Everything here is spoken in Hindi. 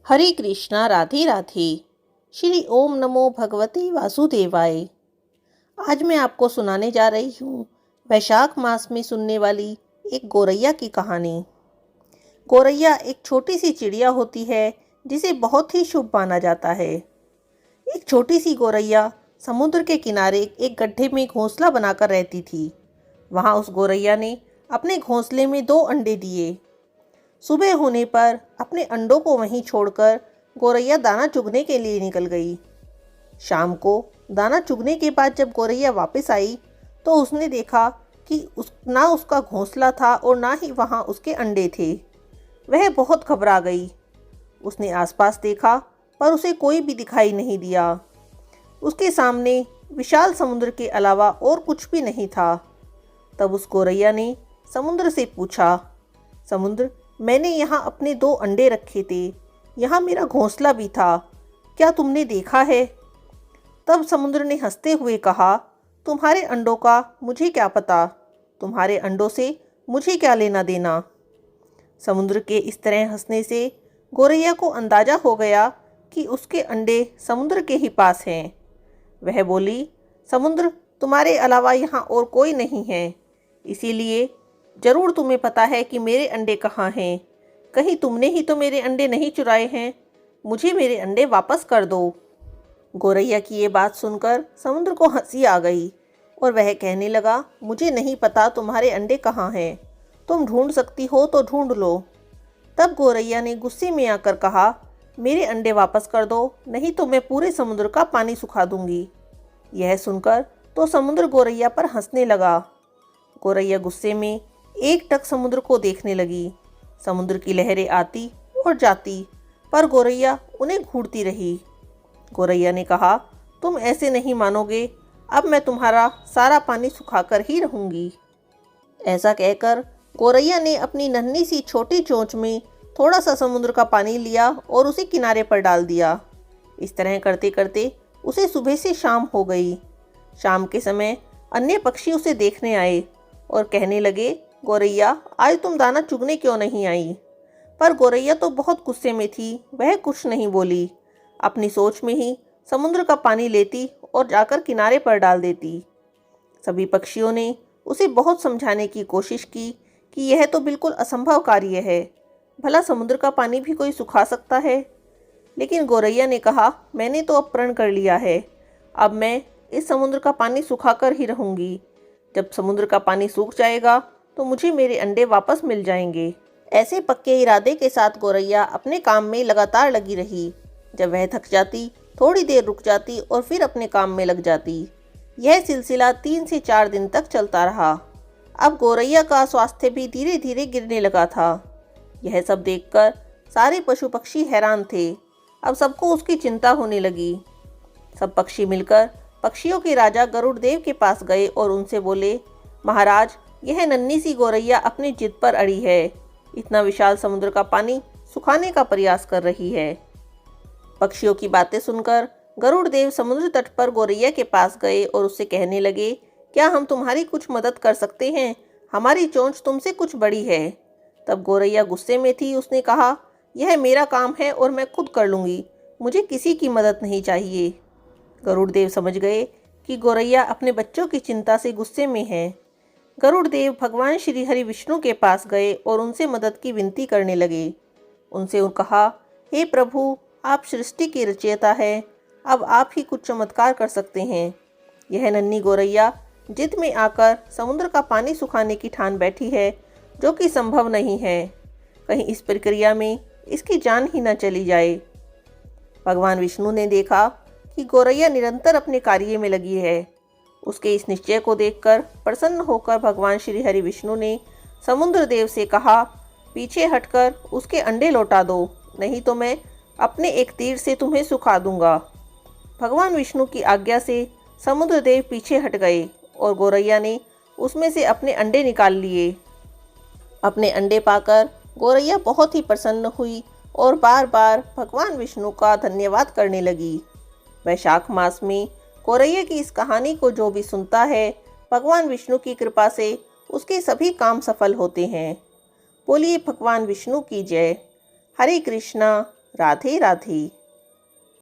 हरे कृष्णा राधे राधे। श्री ओम नमो भगवते वासुदेवाय। आज मैं आपको सुनाने जा रही हूँ वैशाख मास में सुनने वाली एक गौरैया की कहानी। गौरैया एक छोटी सी चिड़िया होती है जिसे बहुत ही शुभ माना जाता है। एक छोटी सी गौरैया समुद्र के किनारे एक गड्ढे में घोंसला बनाकर रहती थी। वहाँ उस गौरैया ने अपने घोंसले में 2 अंडे दिए। सुबह होने पर अपने अंडों को वहीं छोड़कर गौरैया दाना चुगने के लिए निकल गई। शाम को दाना चुगने के बाद जब गौरैया वापस आई तो उसने देखा कि ना उसका घोंसला था और ना ही वहाँ उसके अंडे थे। वह बहुत घबरा गई। उसने आसपास देखा पर उसे कोई भी दिखाई नहीं दिया। उसके सामने विशाल समुद्र के अलावा और कुछ भी नहीं था। तब उस गौरैया ने समुद्र से पूछा, समुद्र, मैंने यहाँ अपने 2 अंडे रखे थे, यहाँ मेरा घोंसला भी था, क्या तुमने देखा है? तब समुद्र ने हंसते हुए कहा, तुम्हारे अंडों का मुझे क्या पता, तुम्हारे अंडों से मुझे क्या लेना देना। समुद्र के इस तरह हंसने से गौरैया को अंदाजा हो गया कि उसके अंडे समुद्र के ही पास हैं। वह बोली, समुद्र, तुम्हारे अलावा यहाँ और कोई नहीं है, इसीलिए जरूर तुम्हें पता है कि मेरे अंडे कहाँ हैं। कहीं तुमने ही तो मेरे अंडे नहीं चुराए हैं। मुझे मेरे अंडे वापस कर दो। गौरैया की ये बात सुनकर समुद्र को हंसी आ गई और वह कहने लगा, मुझे नहीं पता तुम्हारे अंडे कहाँ हैं, तुम ढूंढ सकती हो तो ढूंढ लो। तब गौरैया ने गुस्से में आकर कहा, मेरे अंडे वापस कर दो, नहीं तो मैं पूरे समुद्र का पानी सुखा दूंगी। यह सुनकर तो समुद्र गौरैया पर हंसने लगा। गौरैया गुस्से में एकटक समुद्र को देखने लगी। समुद्र की लहरें आती और जाती पर गौरैया उन्हें घूरती रही। गौरैया ने कहा, तुम ऐसे नहीं मानोगे, अब मैं तुम्हारा सारा पानी सुखाकर ही रहूंगी। ऐसा कहकर गौरैया ने अपनी नन्ही सी छोटी चोंच में थोड़ा सा समुद्र का पानी लिया और उसे किनारे पर डाल दिया। इस तरह करते करते उसे सुबह से शाम हो गई। शाम के समय अन्य पक्षी उसे देखने आए और कहने लगे, गौरैया, आज तुम दाना चुगने क्यों नहीं आई? पर गौरैया तो बहुत गुस्से में थी, वह कुछ नहीं बोली। अपनी सोच में ही समुद्र का पानी लेती और जाकर किनारे पर डाल देती। सभी पक्षियों ने उसे बहुत समझाने की कोशिश की कि यह तो बिल्कुल असंभव कार्य है, भला समुद्र का पानी भी कोई सुखा सकता है। लेकिन गौरैया ने कहा, मैंने तो अब प्रण कर लिया है, अब मैं इस समुद्र का पानी सुखाकर ही रहूंगी। जब समुद्र का पानी सूख जाएगा तो मुझे मेरे अंडे वापस मिल जाएंगे। ऐसे पक्के इरादे के साथ गौरैया अपने काम में लगातार लगी रही। जब वह थक जाती, थोड़ी देर रुक जाती और फिर अपने काम में लग जाती। यह सिलसिला 3 से 4 दिन तक चलता रहा। अब गौरैया का स्वास्थ्य भी धीरे धीरे गिरने लगा था। यह सब देखकर सारे पशु पक्षी हैरान थे। अब सबको उसकी चिंता होने लगी। सब पक्षी मिलकर पक्षियों के राजा गरुड़ देव के पास गए और उनसे बोले, महाराज, यह नन्ही सी गौरैया अपनी जिद पर अड़ी है, इतना विशाल समुद्र का पानी सुखाने का प्रयास कर रही है। पक्षियों की बातें सुनकर गरुड़ देव समुद्र तट पर गौरैया के पास गए और उससे कहने लगे, क्या हम तुम्हारी कुछ मदद कर सकते हैं? हमारी चोंच तुमसे कुछ बड़ी है। तब गौरैया गुस्से में थी। उसने कहा, यह मेरा काम है और मैं खुद कर लूँगी, मुझे किसी की मदद नहीं चाहिए। गरुड़ देव समझ गए कि गौरैया अपने बच्चों की चिंता से गुस्से में है। गरुड़ देव भगवान श्री हरि विष्णु के पास गए और उनसे मदद की विनती करने लगे। उनसे कहा, हे प्रभु, आप सृष्टि के रचयिता हैं, अब आप ही कुछ चमत्कार कर सकते हैं। यह नन्ही गौरैया जिद में आकर समुद्र का पानी सुखाने की ठान बैठी है, जो कि संभव नहीं है। कहीं इस प्रक्रिया में इसकी जान ही न चली जाए। भगवान विष्णु ने देखा कि गौरैया निरंतर अपने कार्य में लगी है। उसके इस निश्चय को देखकर प्रसन्न होकर भगवान श्री हरि विष्णु ने समुद्र देव से कहा, पीछे हटकर उसके अंडे लौटा दो, नहीं तो मैं अपने एक तीर से तुम्हें सुखा दूंगा। भगवान विष्णु की आज्ञा से समुद्र देव पीछे हट गए और गौरैया ने उसमें से अपने अंडे निकाल लिए। अपने अंडे पाकर गौरैया बहुत ही प्रसन्न हुई और बार बार भगवान विष्णु का धन्यवाद करने लगी। वैशाख मास में गौरैया की इस कहानी को जो भी सुनता है, भगवान विष्णु की कृपा से उसके सभी काम सफल होते हैं। बोलिए भगवान विष्णु की जय। हरे कृष्णा राधे राधे।